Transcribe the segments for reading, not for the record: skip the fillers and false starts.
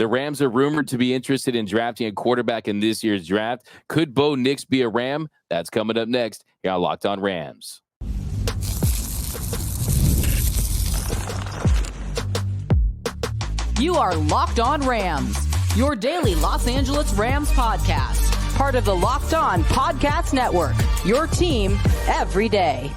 The Rams are rumored to be interested in drafting a quarterback in this year's draft. Could Bo Nix be a Ram? That's coming up next here on Locked On Rams. You are Locked On Rams, your daily Los Angeles Rams podcast. Part of the Locked On Podcast Network, your team every day.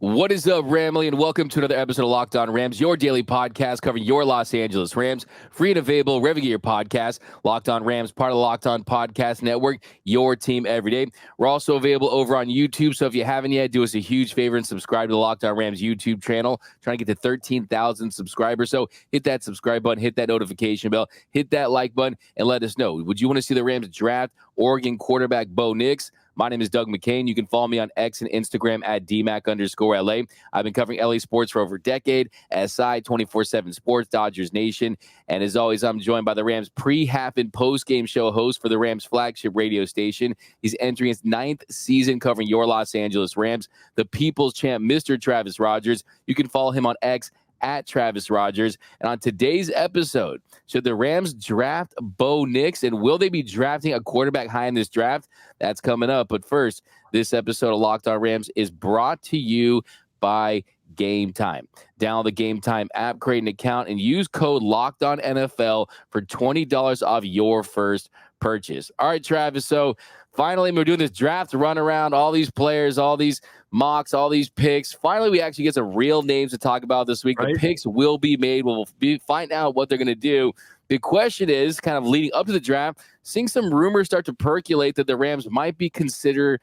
What is up, Ramley, and welcome to another episode of Locked On Rams, your daily podcast covering your Los Angeles Rams. Free and available wherever you get your podcast. Locked On Rams, part of the Locked On Podcast Network, your team every day. We're also available over on YouTube, so if you haven't yet, do us a huge favor and subscribe to the Locked On Rams YouTube channel. Trying to get to 13,000 subscribers, so hit that subscribe button, hit that notification bell, hit that like button, and let us know. Would you want to see the Rams draft Oregon quarterback Bo Nix? My name is Doug McCain. You can follow me on X and Instagram at DMAC_LA. I've been covering LA sports for over a decade. SI 24/7 Sports, Dodgers Nation. And as always, I'm joined by the Rams pre-half and post-game show host for the Rams flagship radio station. He's entering his 9th season covering your Los Angeles Rams. The People's Champ, Mr. Travis Rogers. You can follow him on X at Travis Rogers. And on today's episode, should the Rams draft Bo Nix, and will they be drafting a quarterback high in this draft? That's coming up. But first, this episode of Locked On Rams is brought to you by Game Time. Download the Game Time app, create an account, and use code LOCKEDONNFL for $20 off your first purchase. All right, Travis, so finally, we're doing this draft run around, all these players, all these mocks, all these picks. Finally, we actually get some real names to talk about this week. Right. The picks will be made. We'll find out what they're going to do. The question is, kind of leading up to the draft, seeing some rumors start to percolate that the Rams might be considering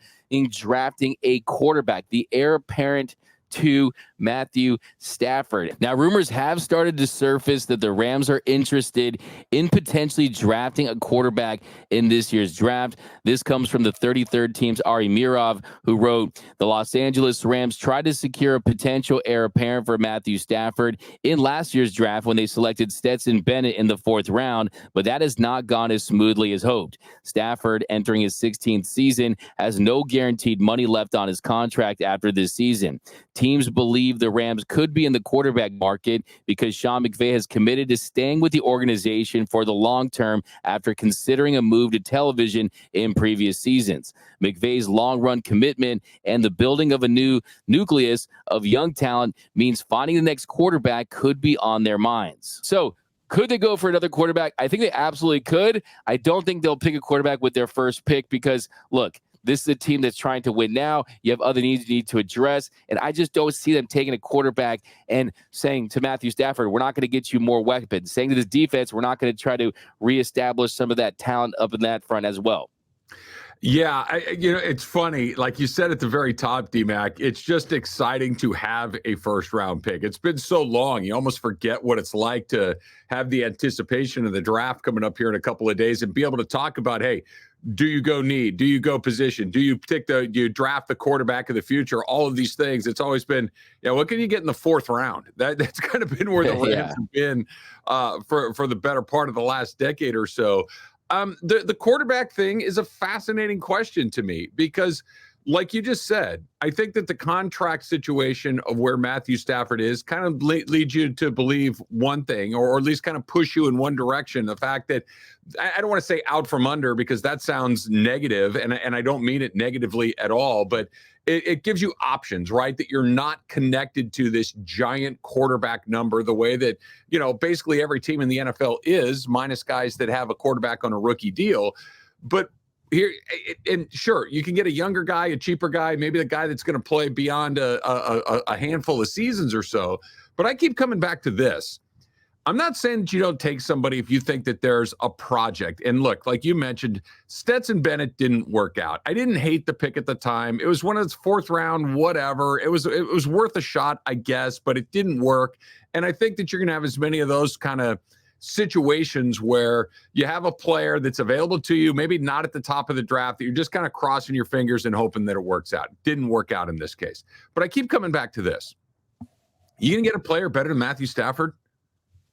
drafting a quarterback, the heir apparent to Matthew Stafford. Now, rumors have started to surface that the Rams are interested in potentially drafting a quarterback in this year's draft. This comes from the 33rd team's Ari Mirov, who wrote, the Los Angeles Rams tried to secure a potential heir apparent for Matthew Stafford in last year's draft when they selected Stetson Bennett in the 4th round, but that has not gone as smoothly as hoped. Stafford, entering his 16th season, has no guaranteed money left on his contract after this season. Teams believe the Rams could be in the quarterback market because Sean McVay has committed to staying with the organization for the long term after considering a move to television in previous seasons. McVay's long-run commitment and the building of a new nucleus of young talent means finding the next quarterback could be on their minds. So, could they go for another quarterback? I think they absolutely could. I don't think they'll pick a quarterback with their first pick because, look, this is a team that's trying to win now. You have other needs you need to address. And I just don't see them taking a quarterback and saying to Matthew Stafford, we're not going to get you more weapons. Saying to this defense, we're not going to try to reestablish some of that talent up in that front as well. Yeah, it's funny. Like you said at the very top, DMAC, it's just exciting to have a first-round pick. It's been so long. You almost forget what it's like to have the anticipation of the draft coming up here in a couple of days and be able to talk about, hey, do you go need? Do you go position? Do you you draft the quarterback of the future? All of these things. It's always been, what can you get in the 4th round? That's kind of been where the Rams have been for the better part of the last decade or so. The quarterback thing is a fascinating question to me because, like you just said, I think that the contract situation of where Matthew Stafford is kind of leads you to believe one thing, or at least kind of push you in one direction. The fact that I don't want to say out from under because that sounds negative, and I don't mean it negatively at all, but it gives you options, right? That you're not connected to this giant quarterback number the way that, basically every team in the NFL is, minus guys that have a quarterback on a rookie deal. But here, and sure, you can get a younger guy, a cheaper guy, maybe the guy that's going to play beyond a handful of seasons or so. But I keep coming back to this. I'm not saying that you don't take somebody if you think that there's a project. And look, like you mentioned, Stetson Bennett didn't work out. I didn't hate the pick at the time. It was one of its 4th round, whatever. It was worth a shot, I guess, but it didn't work. And I think that you're going to have as many of those kind of situations where you have a player that's available to you, maybe not at the top of the draft, that you're just kind of crossing your fingers and hoping that it works out. Didn't work out in this case. But I keep coming back to this. You can get a player better than Matthew Stafford?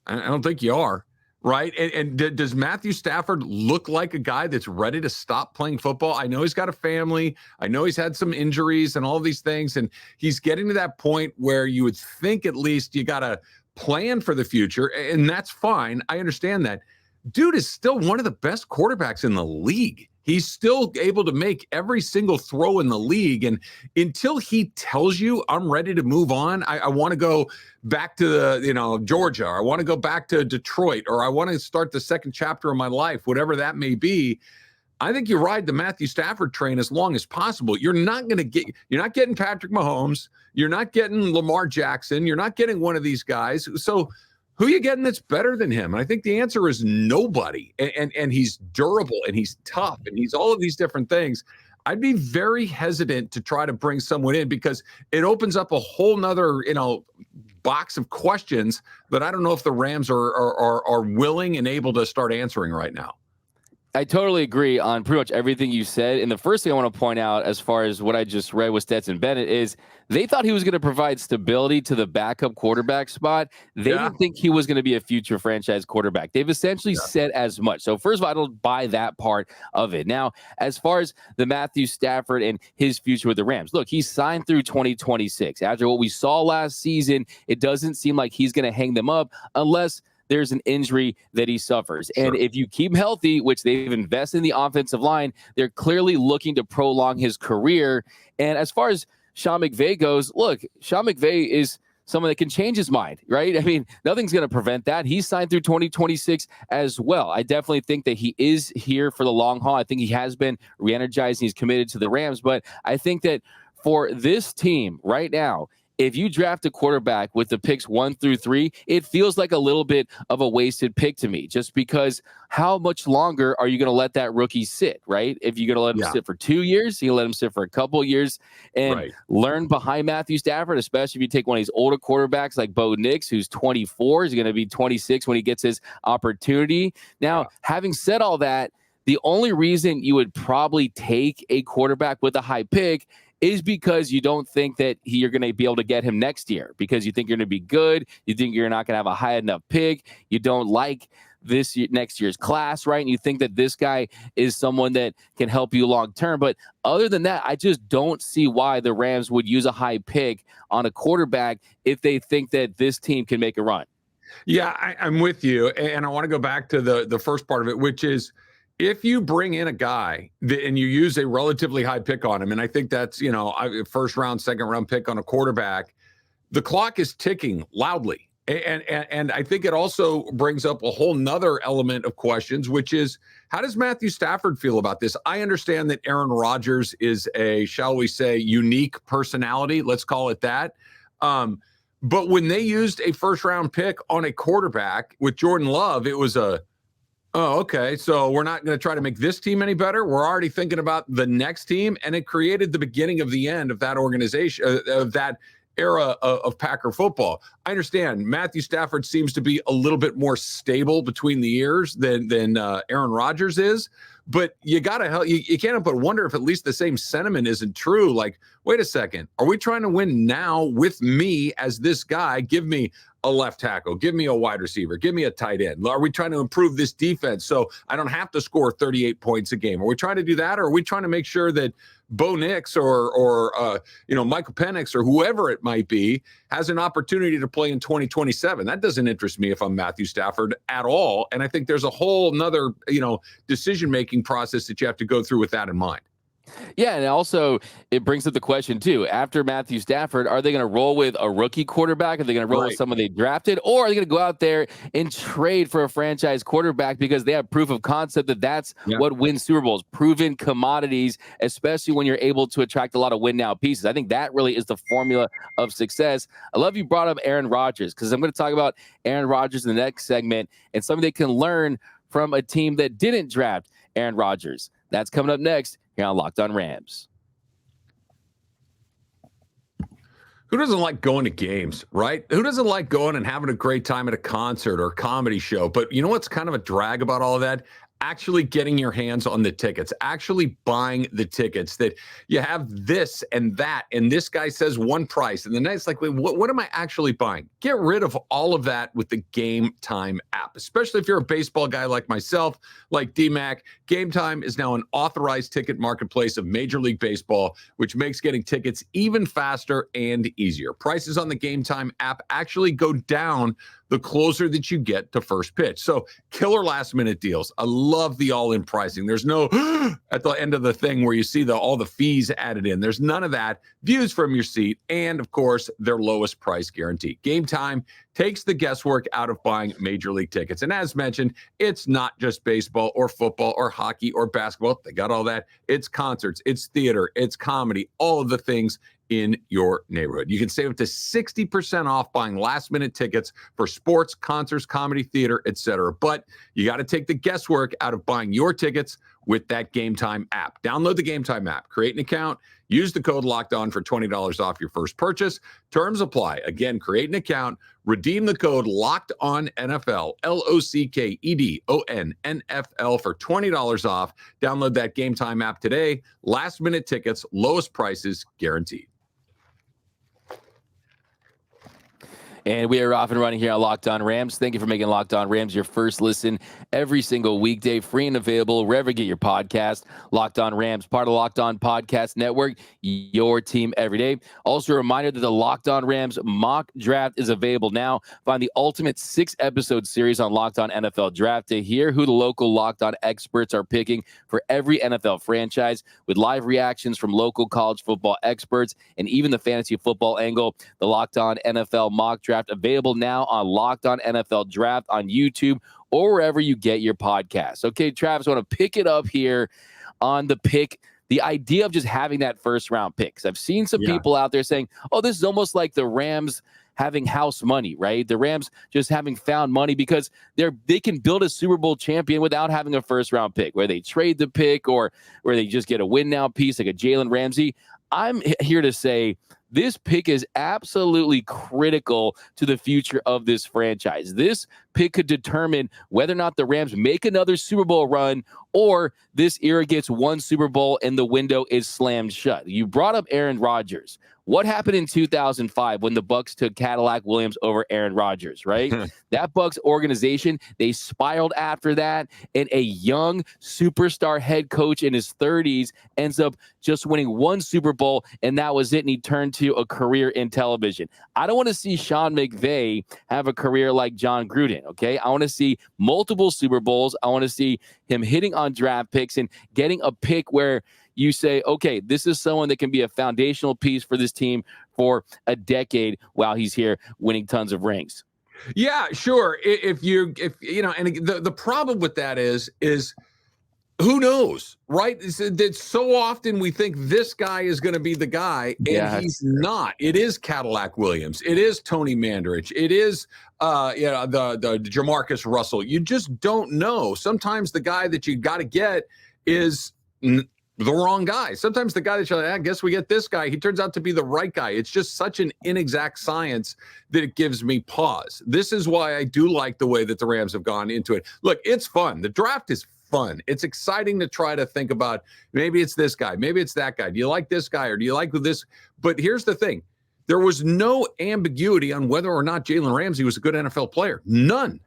I don't think you are, right? And does Matthew Stafford look like a guy that's ready to stop playing football? I know he's got a family. I know he's had some injuries and all these things. And he's getting to that point where you would think at least you got to plan for the future, and that's fine. I understand that. Dude is still one of the best quarterbacks in the league. He's still able to make every single throw in the league. And until he tells you I'm ready to move on, I want to go back to Georgia, or I want to go back to Detroit, or I want to start the second chapter of my life, whatever that may be. I think you ride the Matthew Stafford train as long as possible. You're not getting Patrick Mahomes. You're not getting Lamar Jackson. You're not getting one of these guys. So who are you getting that's better than him? And I think the answer is nobody. And he's durable, and he's tough, and he's all of these different things. I'd be very hesitant to try to bring someone in, because it opens up a whole nother, box of questions that I don't know if the Rams are willing and able to start answering right now. I totally agree on pretty much everything you said. And the first thing I want to point out, as far as what I just read with Stetson Bennett, is they thought he was going to provide stability to the backup quarterback spot. They didn't think he was going to be a future franchise quarterback. They've essentially said as much. So first of all, I don't buy that part of it. Now, as far as the Matthew Stafford and his future with the Rams, look, he's signed through 2026. After what we saw last season, it doesn't seem like he's going to hang them up unless there's an injury that he suffers. Sure. And if you keep him healthy, which they've invested in the offensive line, they're clearly looking to prolong his career. And as far as Sean McVay goes, look, Sean McVay is someone that can change his mind, right? I mean, nothing's going to prevent that. He's signed through 2026 as well. I definitely think that he is here for the long haul. I think he has been re-energized, and he's committed to the Rams. But I think that for this team right now, if you draft a quarterback with the picks 1 through 3, it feels like a little bit of a wasted pick to me, just because how much longer are you going to let that rookie sit, right? If you're going to let him sit for 2 years, you let him sit for a couple of years and learn behind Matthew Stafford, especially if you take one of these older quarterbacks like Bo Nix, who's 24, is going to be 26 when he gets his opportunity. Now, having said all that, the only reason you would probably take a quarterback with a high pick is because you don't think that you're going to be able to get him next year, because you think you're going to be good. You think you're not going to have a high enough pick. You don't like next year's class, right? And you think that this guy is someone that can help you long term. But other than that, I just don't see why the Rams would use a high pick on a quarterback if they think that this team can make a run. Yeah, I'm with you. And I want to go back to the first part of it, which is, if you bring in a guy and you use a relatively high pick on him, and I think that's, first round, second round pick on a quarterback, the clock is ticking loudly. And I think it also brings up a whole nother element of questions, which is, how does Matthew Stafford feel about this? I understand that Aaron Rodgers is a, shall we say, unique personality. Let's call it that. But when they used a first round pick on a quarterback with Jordan Love, it was oh, okay, so we're not going to try to make this team any better. We're already thinking about the next team, and it created the beginning of the end of that organization, of that era of Packer football. I understand Matthew Stafford seems to be a little bit more stable between the ears than Aaron Rodgers is, but you can't help but wonder if at least the same sentiment isn't true. Like, wait a second, are we trying to win now with me as this guy? Give me a left tackle, give me a wide receiver, give me a tight end. Are we trying to improve this defense so I don't have to score 38 points a game? Are we trying to do that? Or are we trying to make sure that Bo Nix or Michael Penix or whoever it might be has an opportunity to play in 2027? That doesn't interest me if I'm Matthew Stafford at all. And I think there's a whole nother, decision-making process that you have to go through with that in mind. Yeah, and also it brings up the question, too, after Matthew Stafford, are they going to roll with a rookie quarterback? Are they going to roll with someone they drafted? Or are they going to go out there and trade for a franchise quarterback because they have proof of concept that that's what wins Super Bowls, proven commodities, especially when you're able to attract a lot of win-now pieces. I think that really is the formula of success. I love you brought up Aaron Rodgers, because I'm going to talk about Aaron Rodgers in the next segment and something they can learn from a team that didn't draft Aaron Rodgers. That's coming up next here on Locked On Rams. Who doesn't like going to games, right? Who doesn't like going and having a great time at a concert or a comedy show? But you know what's kind of a drag about all of that? actually getting your hands on the tickets, actually buying the tickets, that you have this and that, and this guy says one price, and the next, like, wait, what am I actually buying? Get rid of all of that with the Game Time app, especially if you're a baseball guy like myself, like DMAC. Game Time is now an authorized ticket marketplace of Major League Baseball, which makes getting tickets even faster and easier. Prices on the Game Time app actually go down the closer that you get to first pitch. So killer last minute deals. I love the all-in pricing. There's no at the end of the thing where you see all the fees added in. There's none of that. Views from your seat, and of course, their lowest price guarantee. Game Time takes the guesswork out of buying Major League tickets. And as mentioned, it's not just baseball or football or hockey or basketball. They got all that. It's concerts, it's theater, it's comedy, all of the things in your neighborhood. You can save up to 60% off buying last-minute tickets for sports, concerts, comedy, theater, etc. But you got to take the guesswork out of buying your tickets with that Game Time app. Download the Game Time app, create an account, use the code LOCKEDON for $20 off your first purchase. Terms apply. Again, create an account, redeem the code LOCKEDONNFL, LOCKEDONNFL for $20 off. Download that Game Time app today. Last-minute tickets, lowest prices guaranteed. And we are off and running here on Locked On Rams. Thank you for making Locked On Rams your first listen every single weekday, free and available wherever you get your podcast. Locked On Rams, part of Locked On Podcast Network, your team every day. Also a reminder that the Locked On Rams mock draft is available now. Find the ultimate 6-episode series on Locked On NFL Draft to hear who the local Locked On experts are picking for every NFL franchise, with live reactions from local college football experts and even the fantasy football angle. The Locked On NFL mock draft available now on Locked On NFL Draft on YouTube or wherever you get your podcasts. Okay, Travis, I want to pick it up here on the pick. The idea of just having that first round pick. 'Cause I've seen some people out there saying, oh, this is almost like the Rams having house money, right? The Rams just having found money because they can build a Super Bowl champion without having a first round pick, where they trade the pick or where they just get a win now piece like a Jalen Ramsey. I'm here to say this pick is absolutely critical to the future of this franchise. This pick could determine whether or not the Rams make another Super Bowl run, or this era gets one Super Bowl and the window is slammed shut. You brought up Aaron Rodgers. What happened in 2005 when the Bucs took Cadillac Williams over Aaron Rodgers, right? That Bucs organization, they spiraled after that, and a young superstar head coach in his 30s ends up just winning one Super Bowl, and that was it, and he turned to a career in television. I don't want to see Sean McVay have a career like John Gruden, okay? I want to see multiple Super Bowls. I want to see him hitting on draft picks and getting a pick where you say, okay, this is someone that can be a foundational piece for this team for a decade while he's here winning tons of rings. Yeah, sure. If you know, and the problem with that is who knows, right? It's so often we think this guy is going to be the guy, and he's not. It is Cadillac Williams. It is Tony Mandarich. It is the Jamarcus Russell. You just don't know. Sometimes the guy that you got to get is the wrong guy. Sometimes the guy that you're like, I guess we get this guy, he turns out to be the right guy. It's just such an inexact science that it gives me pause. This is why I do like the way that the Rams have gone into it. Look, it's fun. The draft is fun. It's exciting to try to think about, maybe it's this guy, maybe it's that guy. Do you like this guy or do you like this? But here's the thing. There was no ambiguity on whether or not Jalen Ramsey was a good NFL player. None.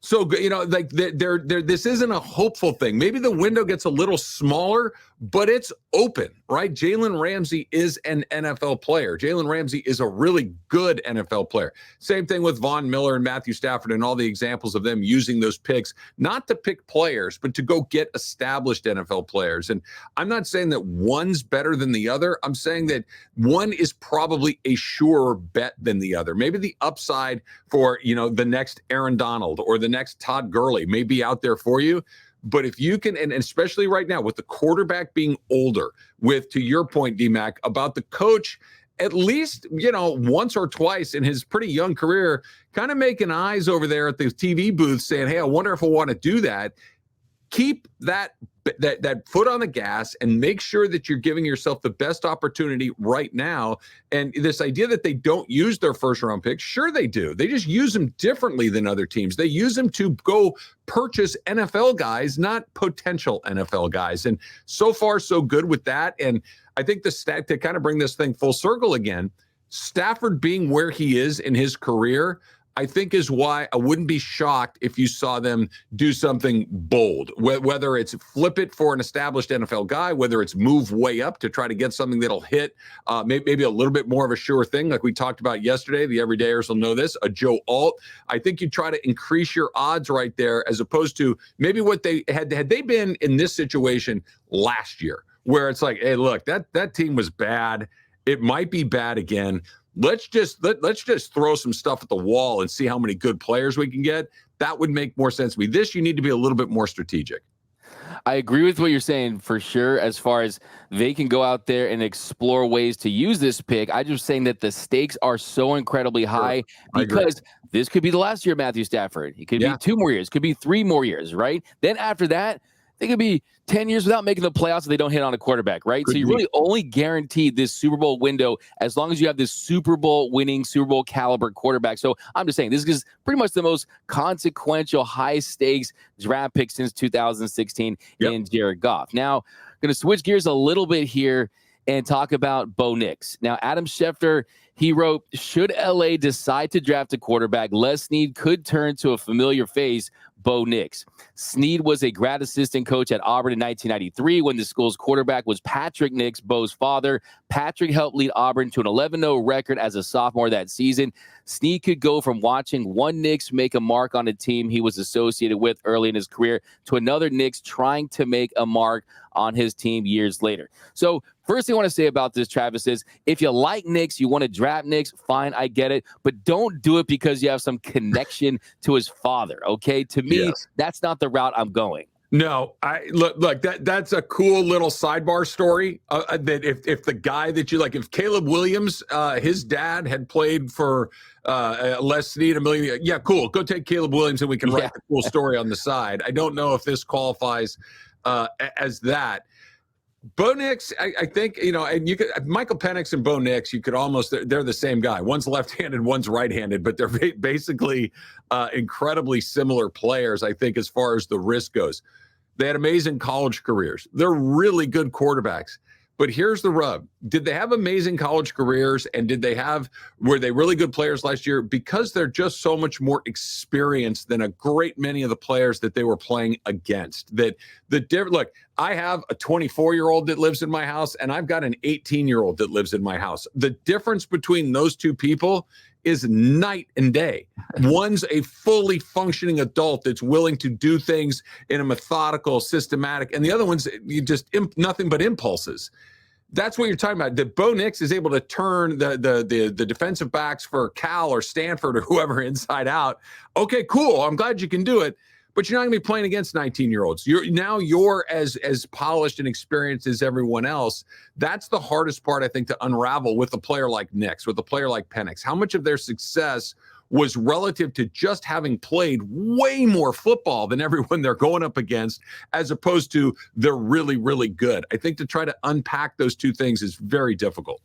So, you know, like this isn't a hopeful thing. Maybe the window gets a little smaller, but it's open, right? Jalen Ramsey is an NFL player. Jalen Ramsey is a really good NFL player. Same thing with Von Miller and Matthew Stafford and all the examples of them using those picks, not to pick players, but to go get established NFL players. And I'm not saying that one's better than the other. I'm saying that one is probably a surer bet than the other. Maybe the upside for, you know, the next Aaron Donald or the next Todd Gurley may be out there for you. But if you can, and especially right now with the quarterback being older, with, to your point, DMAC, about the coach, at least, you know, once or twice in his pretty young career, kind of making eyes over there at the TV booth saying, hey, I wonder if I want to do that. keep that foot on the gas and make sure that you're giving yourself the best opportunity right now. And this idea that they don't use their first round picks, sure they do. They just use them differently than other teams. They use them to go purchase NFL guys, not potential NFL guys. And so far, so good with that. And I think the stat to kind of bring this thing full circle again, Stafford being where he is in his career, I think is why I wouldn't be shocked if you saw them do something bold, whether it's flip it for an established NFL guy, whether it's move way up to try to get something that'll hit maybe a little bit more of a sure thing, like we talked about yesterday. The everydayers will know this, a Joe Alt. I think you try to increase your odds right there, as opposed to maybe what they had they been in this situation last year, where it's like, hey, look, that team was bad. It might be bad again. Let's just throw some stuff at the wall and see how many good players we can get. That would make more sense to me. This, you need to be a little bit more strategic. I agree with what you're saying for sure, as far as they can go out there and explore ways to use this pick. I'm just saying that the stakes are so incredibly high, because this could be the last year of Matthew Stafford. It could be 2 more years, could be 3 more years, right? Then after that, they could be 10 years without making the playoffs if they don't hit on a quarterback, right? So you really only guaranteed this Super Bowl window as long as you have this Super Bowl winning, Super Bowl caliber quarterback. So I'm just saying, this is pretty much the most consequential, high stakes draft pick since 2016 in Jared Goff. Now, I'm going to switch gears a little bit here and talk about Bo Nix. Now, Adam Schefter, he wrote, should LA decide to draft a quarterback, Les Snead could turn to a familiar face, Bo Nix. Snead was a grad assistant coach at Auburn in 1993 when the school's quarterback was Patrick Nix, Bo's father. Patrick helped lead Auburn to an 11-0 record as a sophomore that season. Snead could go from watching one Nix make a mark on a team he was associated with early in his career to another Nix trying to make a mark on his team years later. So first thing I want to say about this, Travis, is if you like Nix, you want to draft Nix, fine, I get it. But don't do it because you have some connection to his father, okay? To me, that's not the route I'm going. No, look, that's a cool little sidebar story. That if the guy that you like, if Caleb Williams, his dad had played for Les Snead $1 million, yeah, cool. Go take Caleb Williams and we can write the cool story on the side. I don't know if this qualifies as that. Bo Nix, I think, and you could, Michael Penix and Bo Nix, you could almost, they're the same guy. One's left-handed, one's right-handed, but they're basically incredibly similar players, I think, as far as the risk goes. They had amazing college careers. They're really good quarterbacks. But here's the rub. Did they have amazing college careers, and were they really good players last year? Because they're just so much more experienced than a great many of the players that they were playing against. Look, I have a 24-year-old that lives in my house, and I've got an 18-year-old that lives in my house. The difference between those two people is night and day. One's a fully functioning adult that's willing to do things in a methodical, systematic, and the other one's nothing but impulses. That's what you're talking about. That Bo Nix is able to turn the defensive backs for Cal or Stanford or whoever inside out. Okay, cool. I'm glad you can do it. But you're not going to be playing against 19-year-olds. You're as polished and experienced as everyone else. That's the hardest part, I think, to unravel with a player like Nix, with a player like Penix. How much of their success was relative to just having played way more football than everyone they're going up against, as opposed to they're really, really good. I think to try to unpack those two things is very difficult.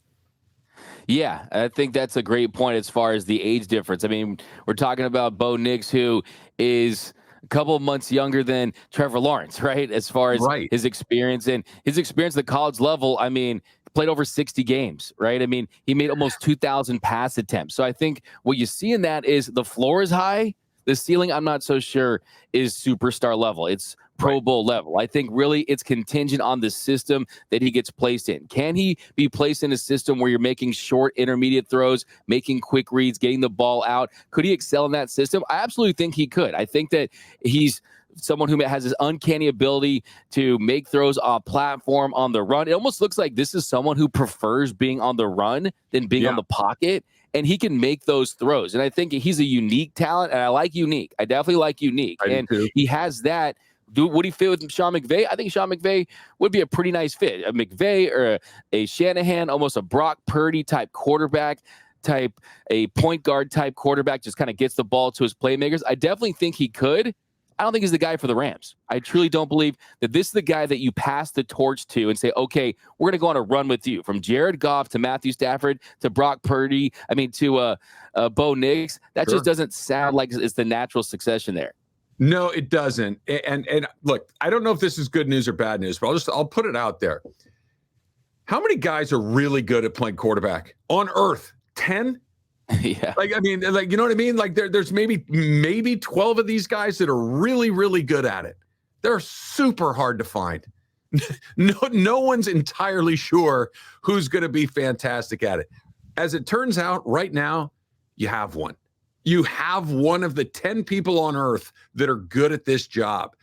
Yeah, I think that's a great point as far as the age difference. I mean, we're talking about Bo Nix, who is a couple of months younger than Trevor Lawrence, right? As far as his experience at the college level, I mean, played over 60 games, right? I mean, he made almost 2,000 pass attempts. So I think what you see in that is the floor is high. The ceiling, I'm not so sure, is superstar level. It's Pro Bowl level. I think really it's contingent on the system that he gets placed in. Can he be placed in a system where you're making short, intermediate throws, making quick reads, getting the ball out? Could he excel in that system? I absolutely think he could. I think that he's someone who has this uncanny ability to make throws off platform on the run. It almost looks like this is someone who prefers being on the run than being on the pocket. And he can make those throws. And I think he's a unique talent. And I like unique. I definitely like unique. And he has that. Would he fit with Sean McVay? I think Sean McVay would be a pretty nice fit. A McVay or a Shanahan, almost a Brock Purdy type quarterback, a point guard type quarterback, just kind of gets the ball to his playmakers. I definitely think he could. I don't think he's the guy for the Rams. I truly don't believe that this is the guy that you pass the torch to and say, okay, we're going to go on a run with you. From Jared Goff to Matthew Stafford to Brock Purdy, to Bo Nix. That just doesn't sound like it's the natural succession there. No, it doesn't. And look, I don't know if this is good news or bad news, but I'll put it out there. How many guys are really good at playing quarterback on earth? 10? Yeah. You know what I mean? Like there's maybe 12 of these guys that are really, really good at it. They're super hard to find. No one's entirely sure who's going to be fantastic at it. As it turns out, right now, you have one. You have one of the 10 people on earth that are good at this job.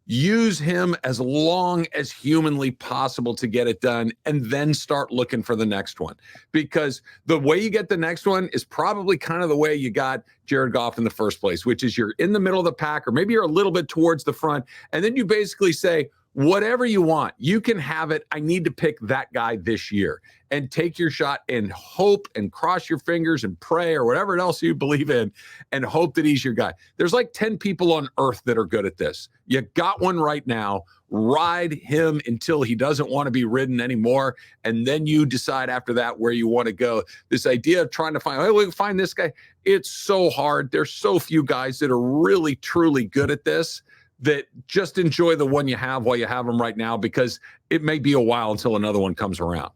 Use him as long as humanly possible to get it done, and then start looking for the next one. Because the way you get the next one is probably kind of the way you got Jared Goff in the first place, which is you're in the middle of the pack, or maybe you're a little bit towards the front, and then you basically say, whatever you want, you can have it. I need to pick that guy this year, and take your shot and hope and cross your fingers and pray or whatever else you believe in, and hope that he's your guy. There's like 10 people on earth that are good at this. You got one right now. Ride him until he doesn't want to be ridden anymore. And then you decide after that where you want to go. This idea of trying to find, we can find this guy. It's so hard. There's so few guys that are really, truly good at this, that just enjoy the one you have while you have them right now, because it may be a while until another one comes around.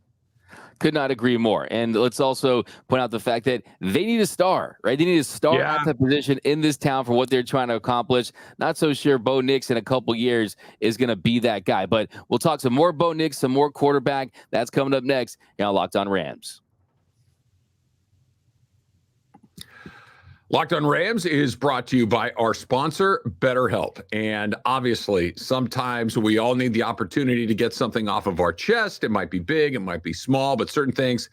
Could not agree more. And let's also point out the fact that they need a star, right? They need a star at that position in this town for what they're trying to accomplish. Not so sure Bo Nix in a couple years is going to be that guy. But we'll talk some more Bo Nix, some more quarterback. That's coming up next here on Locked On Rams. Locked On Rams is brought to you by our sponsor, BetterHelp. And obviously, sometimes we all need the opportunity to get something off of our chest. It might be big, it might be small, but certain things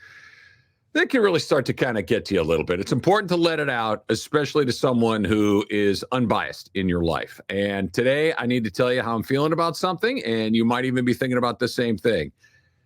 that can really start to kind of get to you a little bit. It's important to let it out, especially to someone who is unbiased in your life. And today, I need to tell you how I'm feeling about something, and you might even be thinking about the same thing.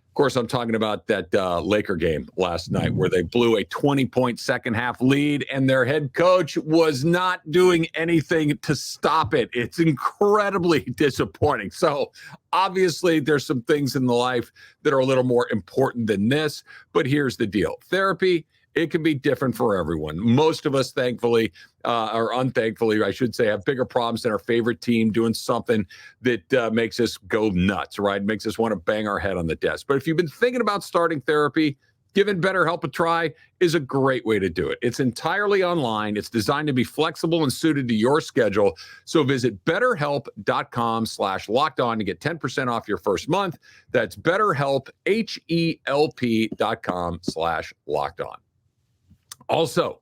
Of course, I'm talking about that Laker game last night where they blew a 20-point second-half lead, and their head coach was not doing anything to stop it. It's incredibly disappointing. So, obviously, there's some things in the life that are a little more important than this, but here's the deal. Therapy, it can be different for everyone. Most of us, thankfully, or unthankfully, I should say, have bigger problems than our favorite team doing something that makes us go nuts, right? Makes us want to bang our head on the desk. But if you've been thinking about starting therapy, giving BetterHelp a try is a great way to do it. It's entirely online. It's designed to be flexible and suited to your schedule. So visit BetterHelp.com/lockedon to get 10% off your first month. That's BetterHelp, HELP.com/lockedon. Also,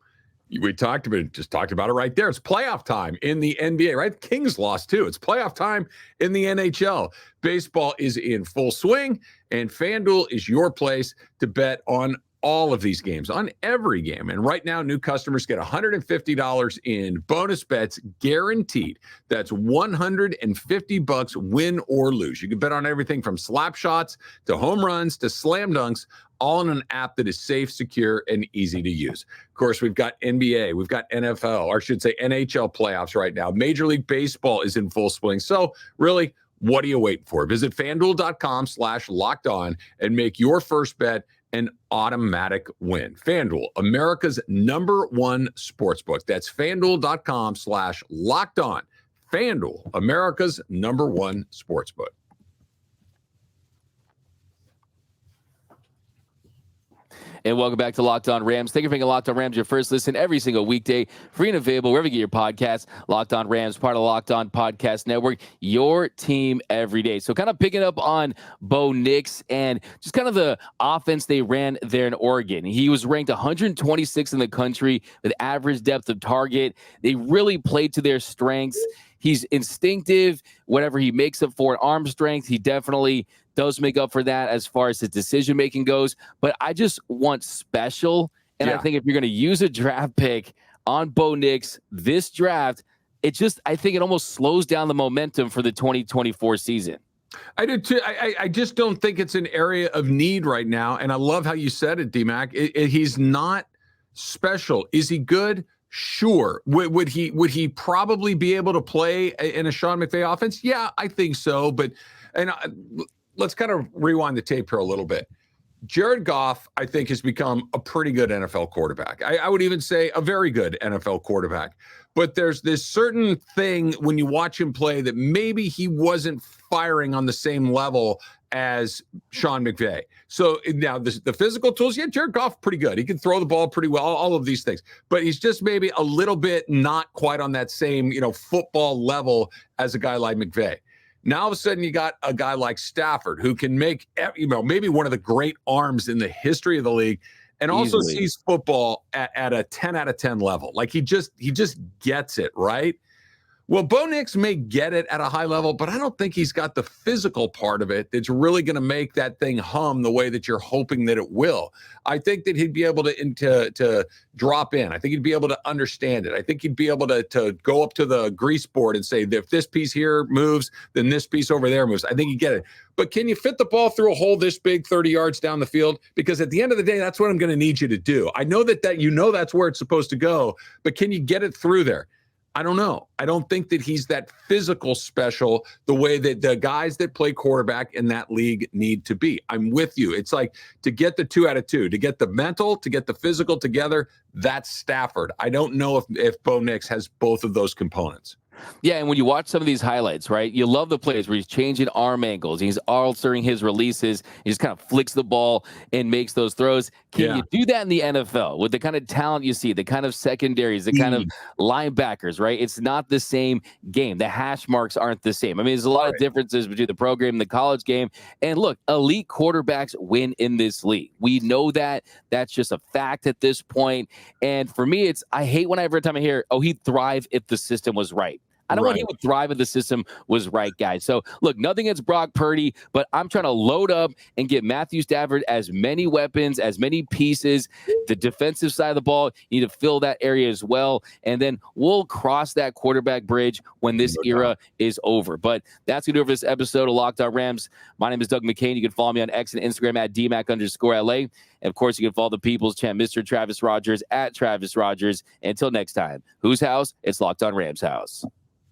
we talked about it right there. It's playoff time in the NBA, right? The Kings lost too. It's playoff time in the NHL. Baseball is in full swing, and FanDuel is your place to bet on all of these games, on every game. And right now, new customers get $150 in bonus bets guaranteed. That's $150 win or lose. You can bet on everything from slap shots to home runs to slam dunks, all in an app that is safe, secure, and easy to use. Of course, we've got NBA, we've got NFL, or I should say NHL playoffs right now. Major League Baseball is in full swing. So really, what are you waiting for? Visit FanDuel.com/lockedon and make your first bet an automatic win. FanDuel, America's #1 sportsbook. That's FanDuel.com/lockedon. FanDuel, America's #1 sportsbook. And welcome back to Locked On Rams. Thank you for making Locked On Rams your first listen every single weekday. Free and available wherever you get your podcasts. Locked On Rams, part of the Locked On Podcast Network. Your team every day. So kind of picking up on Bo Nix and just kind of the offense they ran there in Oregon. He was ranked 126 in the country with average depth of target. They really played to their strengths. He's instinctive. Whatever he makes up for in arm strength, he definitely does make up for that as far as his decision-making goes. But I just want special. And I think if you're going to use a draft pick on Bo Nix this draft, I think it almost slows down the momentum for the 2024 season. I do too. I just don't think it's an area of need right now. And I love how you said it, D-Mac. He's not special. Is he good? Sure. Would he probably be able to play in a Sean McVay offense? Yeah, I think so. But let's kind of rewind the tape here a little bit. Jared Goff, I think, has become a pretty good NFL quarterback. I would even say a very good NFL quarterback. But there's this certain thing when you watch him play that maybe he wasn't firing on the same level as Sean McVay. So now the physical tools, yeah, Jared Goff, pretty good. He can throw the ball pretty well, all of these things. But he's just maybe a little bit not quite on that same, football level as a guy like McVay. Now, all of a sudden, you got a guy like Stafford who can make, maybe one of the great arms in the history of the league, and also sees football at a 10 out of 10 level. Like he just gets it, right? Well, Bo Nix may get it at a high level, but I don't think he's got the physical part of it that's really going to make that thing hum the way that you're hoping that it will. I think that he'd be able to drop in. I think he'd be able to understand it. I think he'd be able to go up to the grease board and say, if this piece here moves, then this piece over there moves. I think you get it. But can you fit the ball through a hole this big, 30 yards down the field? Because at the end of the day, that's what I'm going to need you to do. I know that that's where it's supposed to go, but can you get it through there? I don't know. I don't think that he's that physical special the way that the guys that play quarterback in that league need to be. I'm with you. It's like to get the 2 out of 2, to get the mental, to get the physical together, that's Stafford. I don't know if Bo Nix has both of those components. Yeah, and when you watch some of these highlights, right, you love the plays where he's changing arm angles. He's altering his releases. He just kind of flicks the ball and makes those throws. Can you do that in the NFL with the kind of talent you see, the kind of secondaries, the kind of linebackers, right? It's not the same game. The hash marks aren't the same. I mean, there's a lot of differences between the pro game and the college game. And look, elite quarterbacks win in this league. We know that. That's just a fact at this point. And for me, I hate when every time I hear, he'd thrive if the system was right. I don't want him to thrive if the system was right, guys. So, look, nothing against Brock Purdy, but I'm trying to load up and get Matthew Stafford as many weapons, as many pieces. The defensive side of the ball, you need to fill that area as well. And then we'll cross that quarterback bridge when this era is over. But that's going to do it for this episode of Locked On Rams. My name is Doug McCain. You can follow me on X and Instagram at DMAC_LA. And, of course, you can follow the People's Champ, Mr. Travis Rogers, at Travis Rogers. Until next time, whose house? It's Locked On Rams house.